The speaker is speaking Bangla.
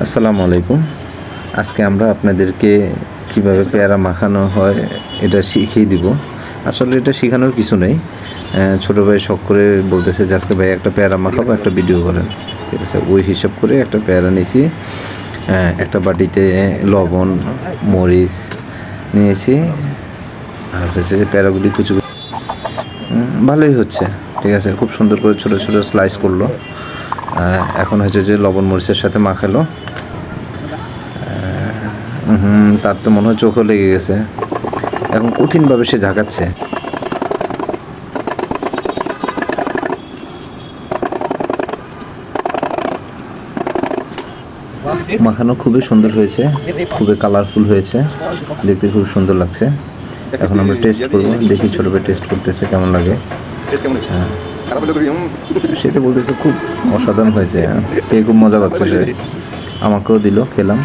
আসসালামু আলাইকুম। আজকে আমরা আপনাদেরকে কিভাবে পেয়ারা মাখানো হয় এটা শিখিয়ে দিব। আসলে এটা শেখানোর কিছু নেই। ছোটো ভাই শখ করে বলতেছে যে আজকে ভাই একটা পেয়ারা মাখাবো, একটা ভিডিও করেন। ঠিক আছে, ওই হিসাব করে একটা পেয়ারা নিয়েছি। একটা বাটিতে লবণ, মরিচ নিয়েছি। আর হচ্ছে যে পেয়ারাগুলি কুচি ভালোই হচ্ছে। ঠিক আছে, খুব সুন্দর করে ছোটো ছোটো স্লাইস করলো। এখন হচ্ছে যে লবণ মরিচের সাথে মাখালো। তার তো মনে হয় চোখও লেগে গেছে। এখন কঠিনভাবে সে ঝাঁকাচ্ছে। মাখানো খুবই সুন্দর হয়েছে, খুবই কালারফুল হয়েছে, দেখতে খুব সুন্দর লাগছে। এখন আমরা টেস্ট করবো, দেখি ছোটো ভাই টেস্ট করতেছে কেমন লাগে। সে তো বলতেছে খুব অসাধারণ হয়েছে, খেয়ে খুব মজা পাচ্ছে সে। আমাকেও দিল, খেলাম।